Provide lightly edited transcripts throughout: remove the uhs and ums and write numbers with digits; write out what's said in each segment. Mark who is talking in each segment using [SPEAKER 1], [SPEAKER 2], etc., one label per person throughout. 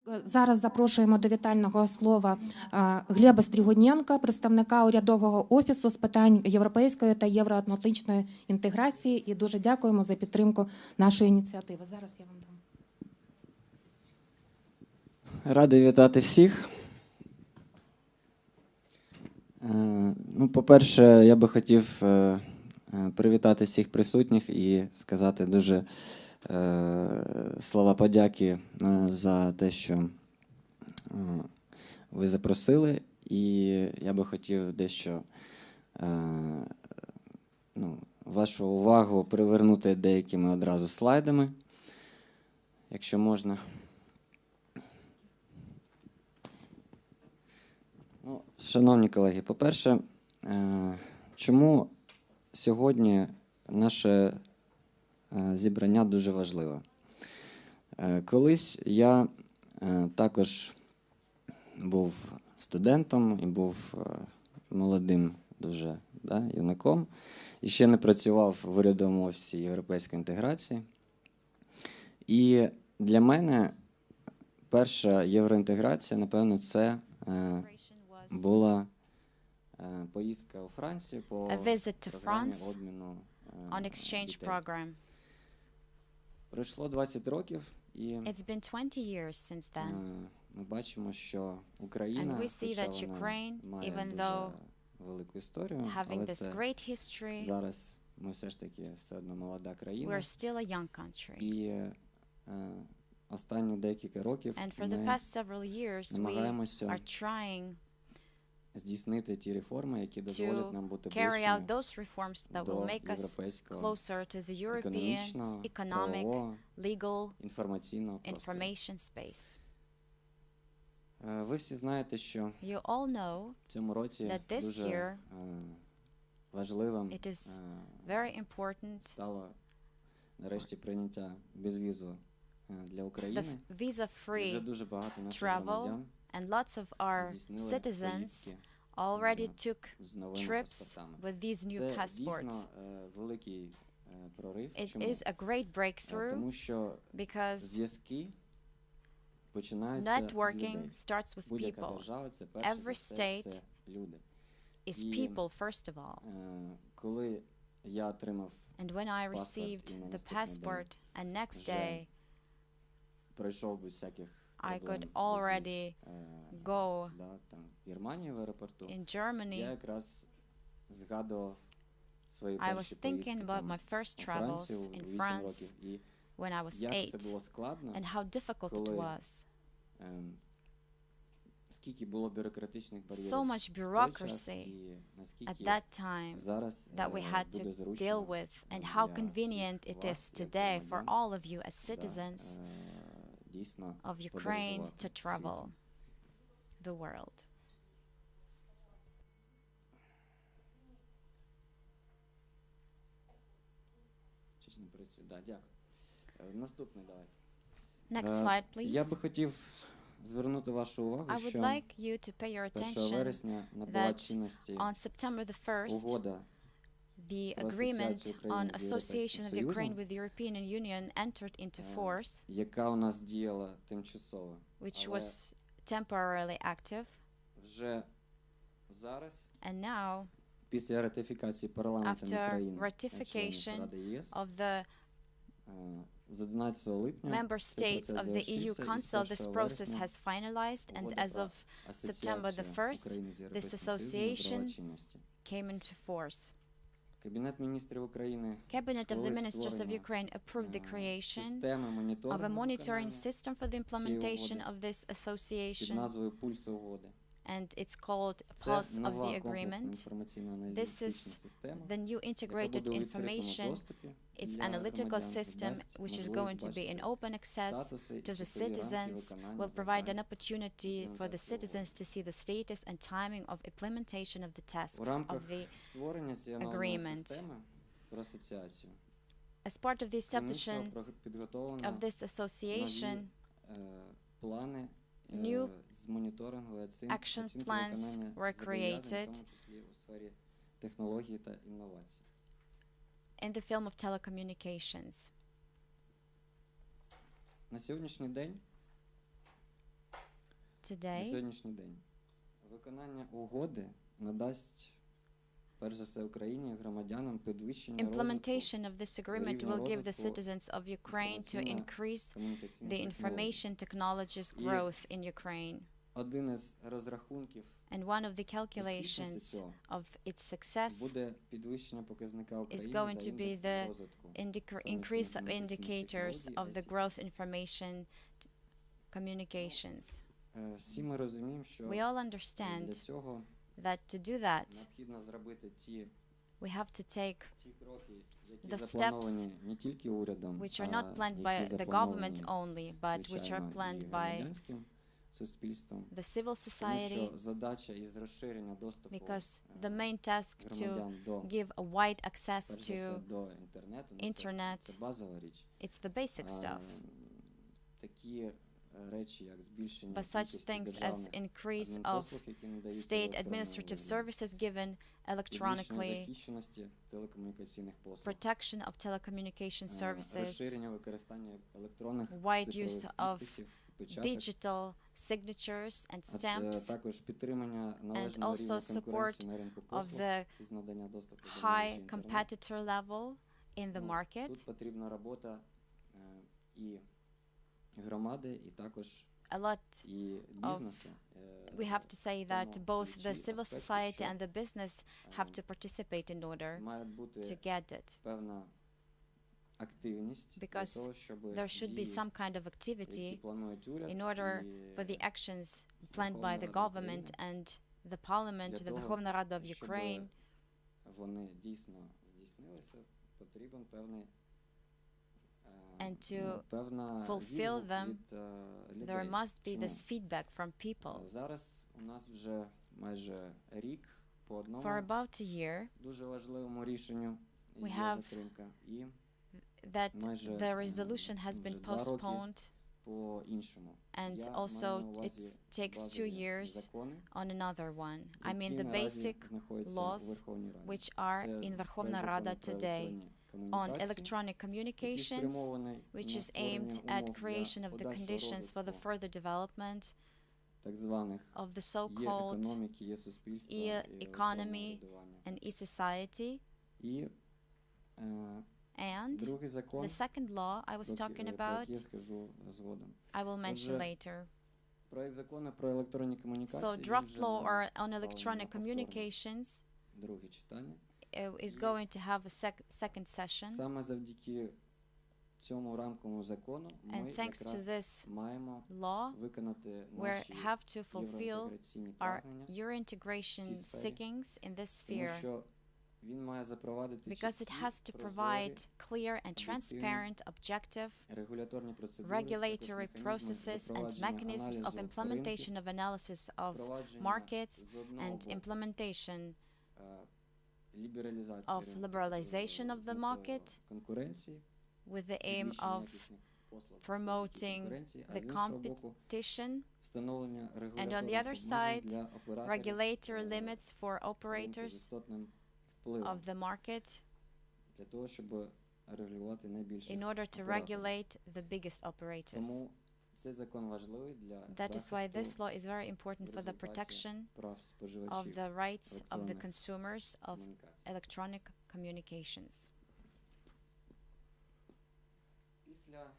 [SPEAKER 1] Зараз запрошуємо до вітального слова Глеба Стрігуненка, представника урядового офісу з питань європейської та євроатлантичної інтеграції. І дуже дякуємо за підтримку нашої ініціативи. Зараз я вам дам.
[SPEAKER 2] Радий вітати всіх. По-перше, я би хотів привітати всіх присутніх і сказати дуже слова подяки за те, що ви запросили. І я би хотів дещо вашу увагу привернути деякими одразу слайдами, якщо можна. Шановні колеги, по-перше, чому сьогодні наше зібрання дуже важливе? Колись я також був студентом і був молодим дуже юнаком, і ще не працював в урядовому офісі європейської інтеграції. І для мене перша євроінтеграція, напевно, це була поїздка у Францію по програмі обміну дітей. Пройшло 20 років, і ми бачимо, що Україна, хоча вона має дуже велику історію, але це зараз ми все ж таки все одно молода країна. І останні декілька років ми намагаємося здійснити ті реформи, які дозволять нам бути ближчими до європейського економічного, правового, інформаційного простору. Ви всі знаєте, що в цьому році дуже важливим стало нарешті прийняття безвізу для України. Вже дуже багато наших громадян
[SPEAKER 3] and lots of our citizens already took trips with these new passports. It is a great breakthrough because networking starts with people. Every state is people, first of all. And when I received the passport, and next day I could already go in Germany. I was thinking about my first travels in France when I was 8 and how difficult it was. So much bureaucracy at that time that we had to deal with, and how convenient it is today for all of you as citizens of Ukraine to travel the world. Next slide, please.
[SPEAKER 2] Я би хотів звернути вашу увагу,
[SPEAKER 3] I would like you to pay your attention that on September the 1st, the agreement on association of Ukraine with the European Union entered into force, which was temporarily active. And now, after ratification of the member states of the EU Council, this process has finalized, and as of September the 1st, this association came into force. Cabinet of the Ministers of Ukraine approved the creation of a monitoring system for the implementation of this association, and it's called Pulse of the Agreement. This is the new integrated information. It's analytical system which is going to be in open access to the citizens, will provide an opportunity for the citizens to see the status and timing of implementation of the tasks of the agreement. As part of the establishment of this association, new action plans were created in the field of telecommunications. today.
[SPEAKER 2] сьогоднішній день. Виконання угоди надасть перш за все Україні, громадянам підвищення розвитку,
[SPEAKER 3] Implementation of this agreement will give the citizens of Ukraine to increase the information technologies growth in Ukraine.
[SPEAKER 2] Один із розрахунків
[SPEAKER 3] And one of the calculations of its success
[SPEAKER 2] буде підвищення показника
[SPEAKER 3] is
[SPEAKER 2] України
[SPEAKER 3] going
[SPEAKER 2] за
[SPEAKER 3] to be
[SPEAKER 2] індексом
[SPEAKER 3] the
[SPEAKER 2] розвитку
[SPEAKER 3] increase of
[SPEAKER 2] інформаційно-комунікаційних
[SPEAKER 3] indicators
[SPEAKER 2] технологій
[SPEAKER 3] of the
[SPEAKER 2] ICT.
[SPEAKER 3] growth information communications.
[SPEAKER 2] Всі ми розуміємо, що
[SPEAKER 3] We all
[SPEAKER 2] для
[SPEAKER 3] understand
[SPEAKER 2] цього
[SPEAKER 3] that to do that,
[SPEAKER 2] необхідно зробити ті
[SPEAKER 3] we have to take
[SPEAKER 2] кроки, які
[SPEAKER 3] the
[SPEAKER 2] заплановані не тільки урядом,
[SPEAKER 3] which are
[SPEAKER 2] а
[SPEAKER 3] not planned by
[SPEAKER 2] які
[SPEAKER 3] the government
[SPEAKER 2] заплановані,
[SPEAKER 3] only, but which are
[SPEAKER 2] звичайно,
[SPEAKER 3] planned
[SPEAKER 2] і
[SPEAKER 3] by
[SPEAKER 2] громадянським суспільством.
[SPEAKER 3] the civil
[SPEAKER 2] Тому
[SPEAKER 3] society,
[SPEAKER 2] що задача із розширення доступу
[SPEAKER 3] because the main task to
[SPEAKER 2] громадян до,
[SPEAKER 3] give a wide access
[SPEAKER 2] перш за все,
[SPEAKER 3] to
[SPEAKER 2] до інтернету,
[SPEAKER 3] internet,
[SPEAKER 2] це базова річ.
[SPEAKER 3] it's the basic stuff.
[SPEAKER 2] Такі речі, як збільшення
[SPEAKER 3] But such
[SPEAKER 2] кількості
[SPEAKER 3] things as
[SPEAKER 2] державних
[SPEAKER 3] increase of
[SPEAKER 2] адмінпослуг, які надаються
[SPEAKER 3] state
[SPEAKER 2] в електронному
[SPEAKER 3] administrative
[SPEAKER 2] вигляді,
[SPEAKER 3] services given
[SPEAKER 2] підвищення
[SPEAKER 3] electronically,
[SPEAKER 2] захищеності телекомунікаційних послуг,
[SPEAKER 3] protection of telecommunication services,
[SPEAKER 2] розширення використання електронних
[SPEAKER 3] wide
[SPEAKER 2] цифрових
[SPEAKER 3] use of
[SPEAKER 2] підписів, печаток,
[SPEAKER 3] digital signatures and stamps,
[SPEAKER 2] також підтримання
[SPEAKER 3] and
[SPEAKER 2] належного рівня
[SPEAKER 3] also
[SPEAKER 2] конкуренції на ринку
[SPEAKER 3] of
[SPEAKER 2] послуг
[SPEAKER 3] the
[SPEAKER 2] із надання доступу до
[SPEAKER 3] high
[SPEAKER 2] мережі інтернет.
[SPEAKER 3] competitor level in the
[SPEAKER 2] Ну,
[SPEAKER 3] market.
[SPEAKER 2] Тут потрібна робота і громади, і також
[SPEAKER 3] A lot
[SPEAKER 2] і бізнесу.
[SPEAKER 3] we have to say that
[SPEAKER 2] тому
[SPEAKER 3] both the
[SPEAKER 2] ключі
[SPEAKER 3] civil
[SPEAKER 2] аспекти,
[SPEAKER 3] society
[SPEAKER 2] що,
[SPEAKER 3] and the business have to participate in order
[SPEAKER 2] має бути
[SPEAKER 3] to get it,
[SPEAKER 2] певна активність для
[SPEAKER 3] because
[SPEAKER 2] того, щоб
[SPEAKER 3] there should be
[SPEAKER 2] дії,
[SPEAKER 3] some kind of
[SPEAKER 2] які
[SPEAKER 3] activity
[SPEAKER 2] планують уряд
[SPEAKER 3] in order
[SPEAKER 2] і
[SPEAKER 3] for the actions planned by the
[SPEAKER 2] Верховна Рада
[SPEAKER 3] government
[SPEAKER 2] України,
[SPEAKER 3] and the parliament,
[SPEAKER 2] для
[SPEAKER 3] the
[SPEAKER 2] того,
[SPEAKER 3] Верховна Рада of
[SPEAKER 2] щоб
[SPEAKER 3] Ukraine,
[SPEAKER 2] вони дійсно здійснилися, потрібен певний
[SPEAKER 3] and to
[SPEAKER 2] певна
[SPEAKER 3] fulfill
[SPEAKER 2] відгук
[SPEAKER 3] them,
[SPEAKER 2] від людей.
[SPEAKER 3] there must be
[SPEAKER 2] Чому?
[SPEAKER 3] this feedback from people.
[SPEAKER 2] Зараз у нас вже майже рік по одному
[SPEAKER 3] For about a year,
[SPEAKER 2] дуже важливому рішенню
[SPEAKER 3] we
[SPEAKER 2] є
[SPEAKER 3] have
[SPEAKER 2] затримка. І
[SPEAKER 3] that
[SPEAKER 2] майже
[SPEAKER 3] the resolution has
[SPEAKER 2] вже
[SPEAKER 3] been
[SPEAKER 2] 2 роки
[SPEAKER 3] postponed,
[SPEAKER 2] по іншому.
[SPEAKER 3] and
[SPEAKER 2] Я
[SPEAKER 3] also
[SPEAKER 2] маю на увазі
[SPEAKER 3] it takes 2
[SPEAKER 2] базові
[SPEAKER 3] years
[SPEAKER 2] закони,
[SPEAKER 3] on another one. I mean
[SPEAKER 2] які
[SPEAKER 3] the
[SPEAKER 2] наразі
[SPEAKER 3] basic
[SPEAKER 2] знаходяться
[SPEAKER 3] laws
[SPEAKER 2] у Верховній Раді.
[SPEAKER 3] which are
[SPEAKER 2] Це
[SPEAKER 3] in Верховна
[SPEAKER 2] проект
[SPEAKER 3] Рада
[SPEAKER 2] закону про
[SPEAKER 3] today
[SPEAKER 2] електронні
[SPEAKER 3] on
[SPEAKER 2] комунікації,
[SPEAKER 3] electronic
[SPEAKER 2] який
[SPEAKER 3] communications,
[SPEAKER 2] спрямований
[SPEAKER 3] which
[SPEAKER 2] на
[SPEAKER 3] is aimed
[SPEAKER 2] створення
[SPEAKER 3] at
[SPEAKER 2] умов для
[SPEAKER 3] creation of the
[SPEAKER 2] подальшого
[SPEAKER 3] conditions for the
[SPEAKER 2] розвитку
[SPEAKER 3] further development
[SPEAKER 2] так званих
[SPEAKER 3] of the
[SPEAKER 2] є
[SPEAKER 3] so-called
[SPEAKER 2] економіки, є суспільства, і
[SPEAKER 3] e-economy
[SPEAKER 2] електронного урядування.
[SPEAKER 3] and e-society.
[SPEAKER 2] І
[SPEAKER 3] And
[SPEAKER 2] другий закон,
[SPEAKER 3] the second law I was talking
[SPEAKER 2] про
[SPEAKER 3] about,
[SPEAKER 2] який я скажу згодом.
[SPEAKER 3] I will mention
[SPEAKER 2] Отже,
[SPEAKER 3] later.
[SPEAKER 2] Проект закону про електронні комунікації
[SPEAKER 3] So
[SPEAKER 2] він
[SPEAKER 3] draft
[SPEAKER 2] вже
[SPEAKER 3] law
[SPEAKER 2] на
[SPEAKER 3] on electronic
[SPEAKER 2] повторне
[SPEAKER 3] communications
[SPEAKER 2] друге читання.
[SPEAKER 3] is going to have a second session.
[SPEAKER 2] Саме завдяки цьому рамковому закону ми
[SPEAKER 3] And thanks to
[SPEAKER 2] якраз
[SPEAKER 3] this
[SPEAKER 2] маємо
[SPEAKER 3] law,
[SPEAKER 2] виконати
[SPEAKER 3] we
[SPEAKER 2] наші
[SPEAKER 3] have to fulfill
[SPEAKER 2] євроінтеграційні
[SPEAKER 3] our
[SPEAKER 2] прагнення,
[SPEAKER 3] Euro-integration
[SPEAKER 2] цій сфері,
[SPEAKER 3] seekings in this
[SPEAKER 2] тому
[SPEAKER 3] sphere,
[SPEAKER 2] що він має запровадити
[SPEAKER 3] because it
[SPEAKER 2] чіткі,
[SPEAKER 3] has to
[SPEAKER 2] прозорі
[SPEAKER 3] provide clear and
[SPEAKER 2] об'єктивні
[SPEAKER 3] transparent, objective,
[SPEAKER 2] регуляторні процедури,
[SPEAKER 3] regulatory
[SPEAKER 2] також
[SPEAKER 3] processes and
[SPEAKER 2] запровадження
[SPEAKER 3] mechanisms of
[SPEAKER 2] аналізу
[SPEAKER 3] implementation
[SPEAKER 2] ринків,
[SPEAKER 3] of analysis of
[SPEAKER 2] впровадження
[SPEAKER 3] markets
[SPEAKER 2] з одного
[SPEAKER 3] and
[SPEAKER 2] боку,
[SPEAKER 3] implementation
[SPEAKER 2] лібералізації
[SPEAKER 3] of
[SPEAKER 2] ринку,
[SPEAKER 3] liberalization of
[SPEAKER 2] з
[SPEAKER 3] the
[SPEAKER 2] метою
[SPEAKER 3] market
[SPEAKER 2] конкуренції,
[SPEAKER 3] with the aim
[SPEAKER 2] підвищення
[SPEAKER 3] of
[SPEAKER 2] якісних послуг завдяки
[SPEAKER 3] promoting
[SPEAKER 2] конкуренції, а
[SPEAKER 3] the
[SPEAKER 2] з іншого боку
[SPEAKER 3] competition,
[SPEAKER 2] встановлення
[SPEAKER 3] and on the
[SPEAKER 2] регуляторних
[SPEAKER 3] other
[SPEAKER 2] обмежень
[SPEAKER 3] side,
[SPEAKER 2] для операторів
[SPEAKER 3] regulatory limits for
[SPEAKER 2] ринку з
[SPEAKER 3] operators
[SPEAKER 2] істотним впливом
[SPEAKER 3] of the market
[SPEAKER 2] для того, щоб регулювати найбільших
[SPEAKER 3] in order to
[SPEAKER 2] операторів.
[SPEAKER 3] regulate the biggest operators.
[SPEAKER 2] Тому цей закон важливий для
[SPEAKER 3] That is why this
[SPEAKER 2] захисту
[SPEAKER 3] law is very important for the
[SPEAKER 2] результаті
[SPEAKER 3] protection
[SPEAKER 2] прав
[SPEAKER 3] of
[SPEAKER 2] споживачів
[SPEAKER 3] the rights of the
[SPEAKER 2] електронних
[SPEAKER 3] consumers of
[SPEAKER 2] комунікацій.
[SPEAKER 3] electronic communications.
[SPEAKER 2] Після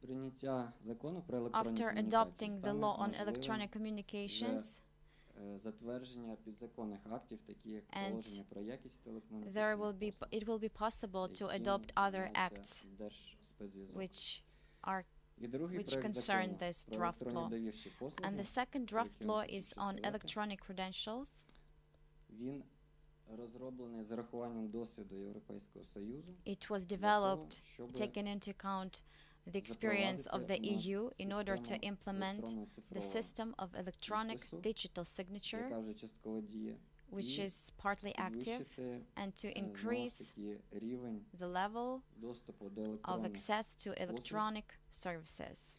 [SPEAKER 2] прийняття закону про електронні
[SPEAKER 3] After
[SPEAKER 2] комунікації
[SPEAKER 3] adopting the
[SPEAKER 2] стане
[SPEAKER 3] law on
[SPEAKER 2] можливим
[SPEAKER 3] electronic communications,
[SPEAKER 2] затвердження підзаконних актів, такі як
[SPEAKER 3] And
[SPEAKER 2] положення про якість
[SPEAKER 3] there
[SPEAKER 2] телекомунікаційних
[SPEAKER 3] will be
[SPEAKER 2] послуг,
[SPEAKER 3] it will be possible to
[SPEAKER 2] яким
[SPEAKER 3] adopt other
[SPEAKER 2] займається
[SPEAKER 3] acts
[SPEAKER 2] Держспецзв'язок.
[SPEAKER 3] which are
[SPEAKER 2] І другий
[SPEAKER 3] which
[SPEAKER 2] проект
[SPEAKER 3] concern
[SPEAKER 2] закону
[SPEAKER 3] this
[SPEAKER 2] про
[SPEAKER 3] draft
[SPEAKER 2] електронні
[SPEAKER 3] law.
[SPEAKER 2] довірчі послуги,
[SPEAKER 3] And the second
[SPEAKER 2] про
[SPEAKER 3] draft
[SPEAKER 2] який я
[SPEAKER 3] law
[SPEAKER 2] хочу
[SPEAKER 3] is
[SPEAKER 2] ще
[SPEAKER 3] on
[SPEAKER 2] сказати,
[SPEAKER 3] electronic credentials.
[SPEAKER 2] він розроблений з урахуванням досвіду Європейського Союзу
[SPEAKER 3] It was
[SPEAKER 2] для того,
[SPEAKER 3] developed
[SPEAKER 2] щоб
[SPEAKER 3] taking into account the experience of the
[SPEAKER 2] запровадити у
[SPEAKER 3] EU
[SPEAKER 2] нас
[SPEAKER 3] in order to
[SPEAKER 2] систему
[SPEAKER 3] implement
[SPEAKER 2] електронного
[SPEAKER 3] the
[SPEAKER 2] цифрового
[SPEAKER 3] system of electronic
[SPEAKER 2] підпису,
[SPEAKER 3] digital signature,
[SPEAKER 2] яка вже частково діє,
[SPEAKER 3] which
[SPEAKER 2] і
[SPEAKER 3] is partly active,
[SPEAKER 2] підвищити
[SPEAKER 3] and to
[SPEAKER 2] знову ж
[SPEAKER 3] increase
[SPEAKER 2] таки рівень
[SPEAKER 3] the level
[SPEAKER 2] доступу до
[SPEAKER 3] of
[SPEAKER 2] електронних,
[SPEAKER 3] access to electronic services,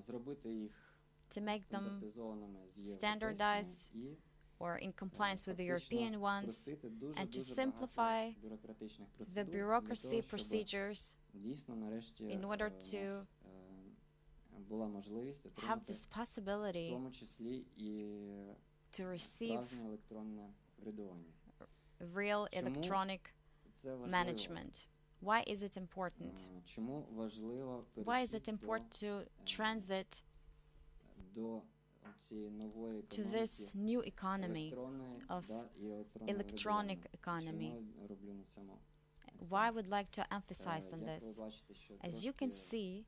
[SPEAKER 2] зробити їх
[SPEAKER 3] to make them
[SPEAKER 2] стандартизованими з
[SPEAKER 3] standardized
[SPEAKER 2] європейськими і
[SPEAKER 3] or in compliance with the
[SPEAKER 2] фактично
[SPEAKER 3] European ones,
[SPEAKER 2] спростити
[SPEAKER 3] and to
[SPEAKER 2] дуже
[SPEAKER 3] simplify
[SPEAKER 2] багато бюрократичних
[SPEAKER 3] the
[SPEAKER 2] процедур для
[SPEAKER 3] bureaucracy
[SPEAKER 2] того, щоб
[SPEAKER 3] procedures
[SPEAKER 2] дійсно нарешті
[SPEAKER 3] in order
[SPEAKER 2] у
[SPEAKER 3] to
[SPEAKER 2] нас була можливість
[SPEAKER 3] have
[SPEAKER 2] отримати
[SPEAKER 3] this
[SPEAKER 2] в
[SPEAKER 3] possibility
[SPEAKER 2] тому числі і
[SPEAKER 3] to receive
[SPEAKER 2] справжнє електронне врядування.
[SPEAKER 3] real electronic
[SPEAKER 2] Це важливо.
[SPEAKER 3] management. Why is it important?
[SPEAKER 2] Чому важливо
[SPEAKER 3] Why is it
[SPEAKER 2] перехід
[SPEAKER 3] important to transit
[SPEAKER 2] до цієї нової
[SPEAKER 3] to this new economy
[SPEAKER 2] електронної
[SPEAKER 3] of
[SPEAKER 2] і електронного
[SPEAKER 3] electronic
[SPEAKER 2] врядування?
[SPEAKER 3] economy?
[SPEAKER 2] Чому я роблю на цьому
[SPEAKER 3] Why I would like to emphasize on
[SPEAKER 2] Як ви
[SPEAKER 3] this?
[SPEAKER 2] бачите, що
[SPEAKER 3] As you can see,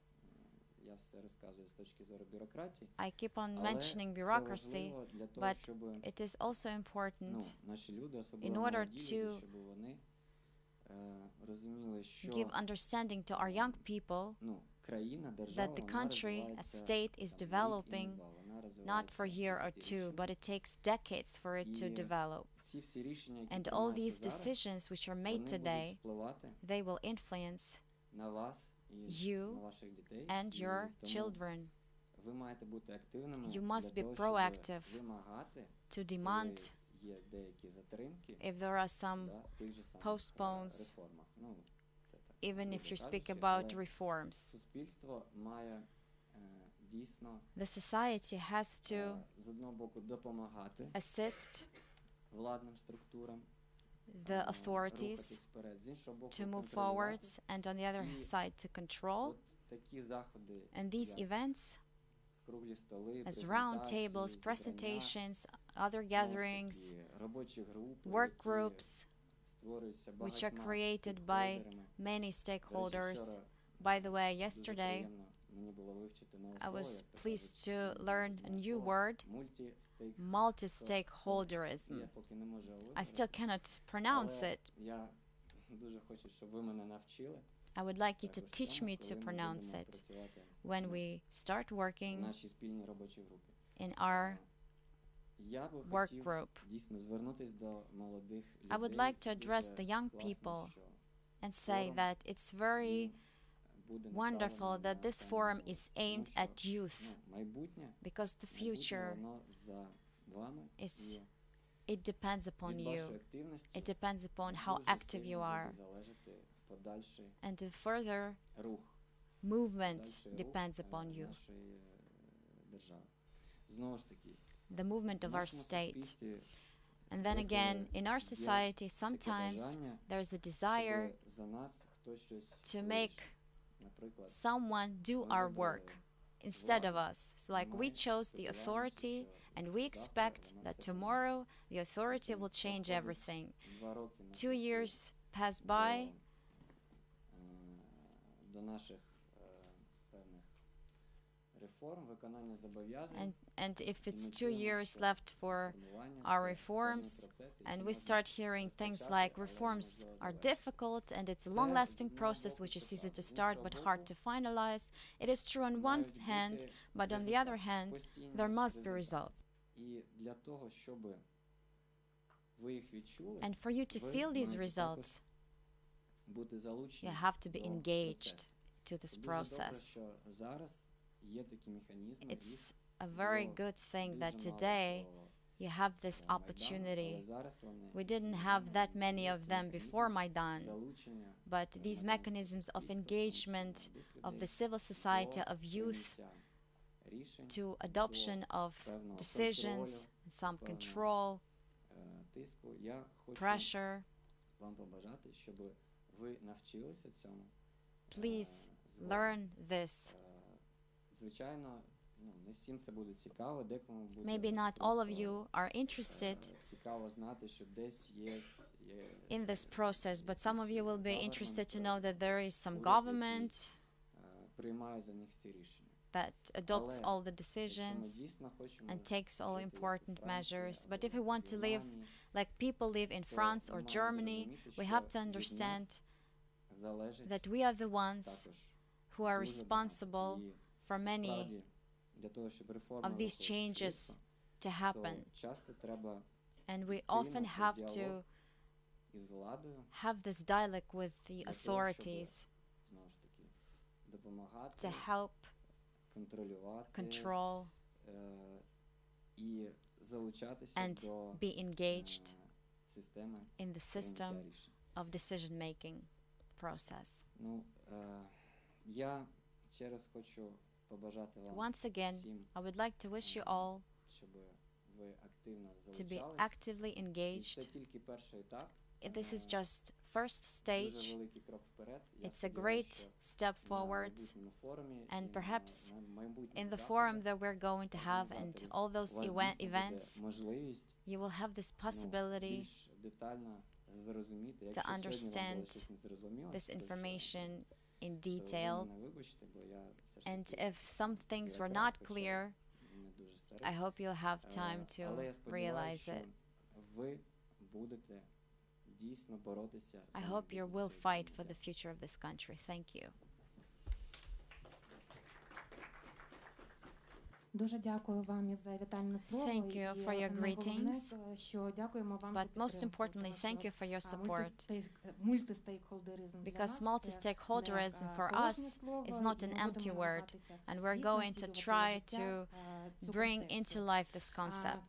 [SPEAKER 2] я все розказую з точки зору бюрократії,
[SPEAKER 3] I keep on
[SPEAKER 2] але
[SPEAKER 3] mentioning
[SPEAKER 2] це
[SPEAKER 3] bureaucracy,
[SPEAKER 2] важливо для того,
[SPEAKER 3] but
[SPEAKER 2] щоб
[SPEAKER 3] it is also important
[SPEAKER 2] наші люди, особливо
[SPEAKER 3] in order
[SPEAKER 2] молоді люди,
[SPEAKER 3] to
[SPEAKER 2] щоб вони розуміли, що
[SPEAKER 3] give understanding to our young people
[SPEAKER 2] країна, держава,
[SPEAKER 3] that the
[SPEAKER 2] вона
[SPEAKER 3] country, a
[SPEAKER 2] розвивається
[SPEAKER 3] state is
[SPEAKER 2] там, рік і не
[SPEAKER 3] developing
[SPEAKER 2] два, вона
[SPEAKER 3] not for a
[SPEAKER 2] розвивається
[SPEAKER 3] year or two,
[SPEAKER 2] десятиріччями.
[SPEAKER 3] but it takes decades for it to
[SPEAKER 2] І
[SPEAKER 3] develop.
[SPEAKER 2] ці всі рішення, які
[SPEAKER 3] And all
[SPEAKER 2] приймаються
[SPEAKER 3] these
[SPEAKER 2] зараз,
[SPEAKER 3] decisions which are made
[SPEAKER 2] вони
[SPEAKER 3] today,
[SPEAKER 2] будуть впливати
[SPEAKER 3] they will influence
[SPEAKER 2] на вас і
[SPEAKER 3] you
[SPEAKER 2] на ваших дітей.
[SPEAKER 3] and
[SPEAKER 2] І
[SPEAKER 3] your
[SPEAKER 2] тому
[SPEAKER 3] children.
[SPEAKER 2] ви маєте бути активними
[SPEAKER 3] You must
[SPEAKER 2] для
[SPEAKER 3] be
[SPEAKER 2] того,
[SPEAKER 3] proactive
[SPEAKER 2] щоб вимагати,
[SPEAKER 3] to demand
[SPEAKER 2] коли є деякі затримки,
[SPEAKER 3] if there are some
[SPEAKER 2] в тих же самих
[SPEAKER 3] postpones,
[SPEAKER 2] реформах. Це так,
[SPEAKER 3] even
[SPEAKER 2] грубо
[SPEAKER 3] if you speak
[SPEAKER 2] кажучи,
[SPEAKER 3] about
[SPEAKER 2] але
[SPEAKER 3] reforms.
[SPEAKER 2] суспільство має дійсно
[SPEAKER 3] The society has to
[SPEAKER 2] з одного боку допомагати
[SPEAKER 3] assist
[SPEAKER 2] владним структурам
[SPEAKER 3] the authorities
[SPEAKER 2] рухатись вперед, з іншого боку
[SPEAKER 3] to move
[SPEAKER 2] контролювати.
[SPEAKER 3] forwards, and on the other side to control.
[SPEAKER 2] От такі заходи,
[SPEAKER 3] And these
[SPEAKER 2] як
[SPEAKER 3] events,
[SPEAKER 2] круглі столи,
[SPEAKER 3] as round
[SPEAKER 2] презентації,
[SPEAKER 3] tables,
[SPEAKER 2] зібрання,
[SPEAKER 3] presentations, other
[SPEAKER 2] знову ж
[SPEAKER 3] gatherings,
[SPEAKER 2] таки, робочі групи,
[SPEAKER 3] work
[SPEAKER 2] які
[SPEAKER 3] groups,
[SPEAKER 2] створюються
[SPEAKER 3] which are
[SPEAKER 2] багатьма
[SPEAKER 3] created by
[SPEAKER 2] стейкхолдерами.
[SPEAKER 3] many
[SPEAKER 2] До речі,
[SPEAKER 3] stakeholders.
[SPEAKER 2] вчора
[SPEAKER 3] By the way,
[SPEAKER 2] дуже
[SPEAKER 3] yesterday
[SPEAKER 2] приємно мені було вивчити нове
[SPEAKER 3] I
[SPEAKER 2] слово,
[SPEAKER 3] was
[SPEAKER 2] як то
[SPEAKER 3] pleased
[SPEAKER 2] кажуть,
[SPEAKER 3] to learn a new word, multi-stakeholderism.
[SPEAKER 2] Я поки не можу його
[SPEAKER 3] I still cannot pronounce
[SPEAKER 2] але
[SPEAKER 3] it.
[SPEAKER 2] я дуже хочу, щоб ви мене навчили.
[SPEAKER 3] I would like you to
[SPEAKER 2] також
[SPEAKER 3] teach
[SPEAKER 2] само,
[SPEAKER 3] me to
[SPEAKER 2] коли ми
[SPEAKER 3] pronounce
[SPEAKER 2] будемо
[SPEAKER 3] it
[SPEAKER 2] працювати
[SPEAKER 3] when we start
[SPEAKER 2] в
[SPEAKER 3] working
[SPEAKER 2] нашій спільній робочій групі.
[SPEAKER 3] in our
[SPEAKER 2] Я би
[SPEAKER 3] work
[SPEAKER 2] хотів
[SPEAKER 3] group.
[SPEAKER 2] дійсно звернутись до молодих людей.
[SPEAKER 3] I would like to
[SPEAKER 2] Це
[SPEAKER 3] address
[SPEAKER 2] дуже
[SPEAKER 3] the young
[SPEAKER 2] класно,
[SPEAKER 3] people
[SPEAKER 2] що
[SPEAKER 3] and say
[SPEAKER 2] форум,
[SPEAKER 3] that it's very
[SPEAKER 2] буде
[SPEAKER 3] wonderful
[SPEAKER 2] направлений
[SPEAKER 3] that
[SPEAKER 2] на
[SPEAKER 3] this
[SPEAKER 2] саме
[SPEAKER 3] forum
[SPEAKER 2] молодь.
[SPEAKER 3] is
[SPEAKER 2] Тому
[SPEAKER 3] aimed
[SPEAKER 2] що,
[SPEAKER 3] at youth,
[SPEAKER 2] майбутнє,
[SPEAKER 3] because the future,
[SPEAKER 2] воно за вами,
[SPEAKER 3] is-
[SPEAKER 2] і
[SPEAKER 3] it depends upon
[SPEAKER 2] від
[SPEAKER 3] you.
[SPEAKER 2] вашої активності
[SPEAKER 3] It depends upon how
[SPEAKER 2] дуже
[SPEAKER 3] active
[SPEAKER 2] сильно
[SPEAKER 3] you are.
[SPEAKER 2] буде залежати подальший
[SPEAKER 3] And the further
[SPEAKER 2] рух,
[SPEAKER 3] movement
[SPEAKER 2] подальший рух,
[SPEAKER 3] depends upon you.
[SPEAKER 2] нашої держави. Знову ж таки,
[SPEAKER 3] The movement
[SPEAKER 2] в
[SPEAKER 3] of our
[SPEAKER 2] нашому
[SPEAKER 3] state.
[SPEAKER 2] суспільстві
[SPEAKER 3] And then
[SPEAKER 2] деколи
[SPEAKER 3] again, in our
[SPEAKER 2] є
[SPEAKER 3] society,
[SPEAKER 2] таке
[SPEAKER 3] sometimes
[SPEAKER 2] бажання,
[SPEAKER 3] there's a desire
[SPEAKER 2] щоб за нас хтось щось
[SPEAKER 3] to
[SPEAKER 2] вирішив.
[SPEAKER 3] make
[SPEAKER 2] Наприклад,
[SPEAKER 3] someone do
[SPEAKER 2] ми
[SPEAKER 3] our
[SPEAKER 2] вибрали
[SPEAKER 3] work instead of
[SPEAKER 2] владу,
[SPEAKER 3] us. It's like
[SPEAKER 2] ми
[SPEAKER 3] we chose the
[SPEAKER 2] сподіваємося,
[SPEAKER 3] authority,
[SPEAKER 2] що
[SPEAKER 3] and we
[SPEAKER 2] завтра
[SPEAKER 3] expect
[SPEAKER 2] вона
[SPEAKER 3] that
[SPEAKER 2] все
[SPEAKER 3] tomorrow the authority
[SPEAKER 2] Потім
[SPEAKER 3] will change
[SPEAKER 2] проходить
[SPEAKER 3] everything.
[SPEAKER 2] 2 роки,
[SPEAKER 3] 2
[SPEAKER 2] наприклад,
[SPEAKER 3] years pass
[SPEAKER 2] до,
[SPEAKER 3] by,
[SPEAKER 2] до наших певних реформ, виконання зобов'язань,
[SPEAKER 3] and if
[SPEAKER 2] і
[SPEAKER 3] it's
[SPEAKER 2] ми
[SPEAKER 3] 2
[SPEAKER 2] чуємо,
[SPEAKER 3] years
[SPEAKER 2] що
[SPEAKER 3] left for
[SPEAKER 2] реформування
[SPEAKER 3] our
[SPEAKER 2] це
[SPEAKER 3] reforms,
[SPEAKER 2] складний процес,
[SPEAKER 3] and
[SPEAKER 2] який
[SPEAKER 3] we
[SPEAKER 2] можна
[SPEAKER 3] start hearing things
[SPEAKER 2] розпочати,
[SPEAKER 3] like
[SPEAKER 2] але
[SPEAKER 3] reforms
[SPEAKER 2] неможливо
[SPEAKER 3] are
[SPEAKER 2] завершити.
[SPEAKER 3] difficult and it's a
[SPEAKER 2] Це,
[SPEAKER 3] long-lasting
[SPEAKER 2] з одного
[SPEAKER 3] process
[SPEAKER 2] боку,
[SPEAKER 3] which is
[SPEAKER 2] це
[SPEAKER 3] easy
[SPEAKER 2] так.
[SPEAKER 3] to
[SPEAKER 2] З
[SPEAKER 3] start
[SPEAKER 2] іншого
[SPEAKER 3] but
[SPEAKER 2] боку,
[SPEAKER 3] hard to finalize. It is true on one
[SPEAKER 2] мають
[SPEAKER 3] hand,
[SPEAKER 2] бути
[SPEAKER 3] but on the other
[SPEAKER 2] результати,
[SPEAKER 3] hand,
[SPEAKER 2] постійні
[SPEAKER 3] there must be
[SPEAKER 2] результати.
[SPEAKER 3] results.
[SPEAKER 2] І для того, щоб ви їх відчули,
[SPEAKER 3] And for you to
[SPEAKER 2] ви
[SPEAKER 3] feel these
[SPEAKER 2] маєте
[SPEAKER 3] results,
[SPEAKER 2] також бути залучені
[SPEAKER 3] you have to be
[SPEAKER 2] до
[SPEAKER 3] engaged
[SPEAKER 2] процесу.
[SPEAKER 3] to this
[SPEAKER 2] Це дуже добре,
[SPEAKER 3] process.
[SPEAKER 2] що зараз є такі механізми, їх
[SPEAKER 3] It's a very
[SPEAKER 2] було
[SPEAKER 3] good thing that
[SPEAKER 2] дуже мало
[SPEAKER 3] today
[SPEAKER 2] до
[SPEAKER 3] you have this
[SPEAKER 2] Майдану,
[SPEAKER 3] opportunity.
[SPEAKER 2] але зараз вони
[SPEAKER 3] We
[SPEAKER 2] всі
[SPEAKER 3] didn't
[SPEAKER 2] є,
[SPEAKER 3] have that
[SPEAKER 2] і
[SPEAKER 3] many
[SPEAKER 2] є
[SPEAKER 3] of
[SPEAKER 2] ці
[SPEAKER 3] them
[SPEAKER 2] механізми
[SPEAKER 3] before Maidan,
[SPEAKER 2] залучення
[SPEAKER 3] but these
[SPEAKER 2] громадянського
[SPEAKER 3] mechanisms of
[SPEAKER 2] суспільства, в тому числі
[SPEAKER 3] engagement
[SPEAKER 2] молодих
[SPEAKER 3] of the
[SPEAKER 2] людей,
[SPEAKER 3] civil society,
[SPEAKER 2] до
[SPEAKER 3] of youth,
[SPEAKER 2] прийняття рішень,
[SPEAKER 3] to adoption of
[SPEAKER 2] певного
[SPEAKER 3] decisions,
[SPEAKER 2] контролю,
[SPEAKER 3] some
[SPEAKER 2] певного,
[SPEAKER 3] control,
[SPEAKER 2] тиску. Я хочу
[SPEAKER 3] pressure.
[SPEAKER 2] вам побажати, щоб ви навчилися цьому.
[SPEAKER 3] Please
[SPEAKER 2] згодом.
[SPEAKER 3] learn this.
[SPEAKER 2] Звичайно, не всім це буде цікаво, декому буде
[SPEAKER 3] Maybe not all of
[SPEAKER 2] просто,
[SPEAKER 3] you are interested
[SPEAKER 2] цікаво знати, що десь є
[SPEAKER 3] in this process, but some of you will be
[SPEAKER 2] government,
[SPEAKER 3] interested to know that there is some
[SPEAKER 2] уряд,
[SPEAKER 3] government
[SPEAKER 2] приймає за них всі рішення.
[SPEAKER 3] that adopts
[SPEAKER 2] Але
[SPEAKER 3] all the
[SPEAKER 2] якщо ми
[SPEAKER 3] decisions
[SPEAKER 2] дійсно хочемо
[SPEAKER 3] and takes all
[SPEAKER 2] жити як у
[SPEAKER 3] important
[SPEAKER 2] Франції
[SPEAKER 3] measures.
[SPEAKER 2] або
[SPEAKER 3] But if we want to
[SPEAKER 2] в
[SPEAKER 3] live
[SPEAKER 2] Германії,
[SPEAKER 3] like people live in
[SPEAKER 2] то
[SPEAKER 3] France
[SPEAKER 2] ми
[SPEAKER 3] or
[SPEAKER 2] маємо
[SPEAKER 3] Germany,
[SPEAKER 2] зрозуміти,
[SPEAKER 3] we
[SPEAKER 2] що
[SPEAKER 3] have to
[SPEAKER 2] від
[SPEAKER 3] understand
[SPEAKER 2] нас залежить
[SPEAKER 3] that we are the ones
[SPEAKER 2] також
[SPEAKER 3] who are
[SPEAKER 2] дуже
[SPEAKER 3] responsible
[SPEAKER 2] багато.
[SPEAKER 3] for
[SPEAKER 2] І
[SPEAKER 3] many
[SPEAKER 2] справді, для того, щоб реформи
[SPEAKER 3] of these
[SPEAKER 2] рухались
[SPEAKER 3] changes
[SPEAKER 2] швидко,
[SPEAKER 3] to
[SPEAKER 2] то
[SPEAKER 3] happen.
[SPEAKER 2] часто треба
[SPEAKER 3] And we
[SPEAKER 2] йти
[SPEAKER 3] often
[SPEAKER 2] на цей
[SPEAKER 3] have
[SPEAKER 2] діалог
[SPEAKER 3] to
[SPEAKER 2] із владою,
[SPEAKER 3] have this dialogue with the
[SPEAKER 2] для того,
[SPEAKER 3] authorities
[SPEAKER 2] знову ж таки, допомагати,
[SPEAKER 3] to help
[SPEAKER 2] контролювати
[SPEAKER 3] control
[SPEAKER 2] і залучатися
[SPEAKER 3] and
[SPEAKER 2] до
[SPEAKER 3] be engaged
[SPEAKER 2] системи
[SPEAKER 3] in the system
[SPEAKER 2] прийняття рішень.
[SPEAKER 3] of decision-making process.
[SPEAKER 2] Я ще раз хочу побажати вам
[SPEAKER 3] Once again,
[SPEAKER 2] всім,
[SPEAKER 3] I would like to wish you all
[SPEAKER 2] щоб ви активно
[SPEAKER 3] to be
[SPEAKER 2] залучались.
[SPEAKER 3] actively
[SPEAKER 2] І це
[SPEAKER 3] engaged.
[SPEAKER 2] тільки перший етап.
[SPEAKER 3] This is just first
[SPEAKER 2] Дуже
[SPEAKER 3] stage.
[SPEAKER 2] великий крок вперед. Я
[SPEAKER 3] It's a
[SPEAKER 2] сподіваюся,
[SPEAKER 3] great step
[SPEAKER 2] що на
[SPEAKER 3] forward.
[SPEAKER 2] майбутньому форумі
[SPEAKER 3] And
[SPEAKER 2] і
[SPEAKER 3] perhaps
[SPEAKER 2] на майбутніх
[SPEAKER 3] in the
[SPEAKER 2] заходах
[SPEAKER 3] forum that we're going to have and
[SPEAKER 2] організаторів
[SPEAKER 3] all those
[SPEAKER 2] у вас дійсно буде
[SPEAKER 3] events,
[SPEAKER 2] можливість
[SPEAKER 3] you will have this possibility
[SPEAKER 2] більш детально зрозуміти,
[SPEAKER 3] to
[SPEAKER 2] якщо сьогодні вам було
[SPEAKER 3] understand
[SPEAKER 2] щось незрозуміло,
[SPEAKER 3] this
[SPEAKER 2] то
[SPEAKER 3] information in
[SPEAKER 2] ви
[SPEAKER 3] detail.
[SPEAKER 2] мене вибачте, бо я все ж
[SPEAKER 3] And
[SPEAKER 2] таки
[SPEAKER 3] if some things were
[SPEAKER 2] бюрократ,
[SPEAKER 3] not
[SPEAKER 2] хоча
[SPEAKER 3] clear,
[SPEAKER 2] не дуже старий.
[SPEAKER 3] I hope you'll have time to
[SPEAKER 2] Але я
[SPEAKER 3] realize
[SPEAKER 2] сподіваюся,
[SPEAKER 3] it.
[SPEAKER 2] що ви будете дійсно боротися за
[SPEAKER 3] I hope you
[SPEAKER 2] майбутнє
[SPEAKER 3] will
[SPEAKER 2] цієї
[SPEAKER 3] fight
[SPEAKER 2] країни.
[SPEAKER 3] for the future of this country. Thank you.
[SPEAKER 1] Дуже дякую вам і за вітальне слово.
[SPEAKER 3] Thank you
[SPEAKER 1] і
[SPEAKER 3] for your
[SPEAKER 1] найголовне,
[SPEAKER 3] greetings.
[SPEAKER 1] що дякуємо вам за
[SPEAKER 3] But most
[SPEAKER 1] підтримку,
[SPEAKER 3] importantly,
[SPEAKER 1] тому що,
[SPEAKER 3] thank you for your support.
[SPEAKER 1] мультистейкхолдеризм для
[SPEAKER 3] Because
[SPEAKER 1] нас це
[SPEAKER 3] multi-stakeholderism
[SPEAKER 1] не
[SPEAKER 3] for
[SPEAKER 1] порожнє
[SPEAKER 3] us
[SPEAKER 1] слово,
[SPEAKER 3] is
[SPEAKER 1] і
[SPEAKER 3] not
[SPEAKER 1] ми
[SPEAKER 3] an
[SPEAKER 1] будемо
[SPEAKER 3] empty word,
[SPEAKER 1] намагатися
[SPEAKER 3] and we're
[SPEAKER 1] дійсно
[SPEAKER 3] going to
[SPEAKER 1] втілювати в
[SPEAKER 3] try
[SPEAKER 1] життя,
[SPEAKER 3] to
[SPEAKER 1] цю
[SPEAKER 3] bring
[SPEAKER 1] концепцію.
[SPEAKER 3] into life this concept.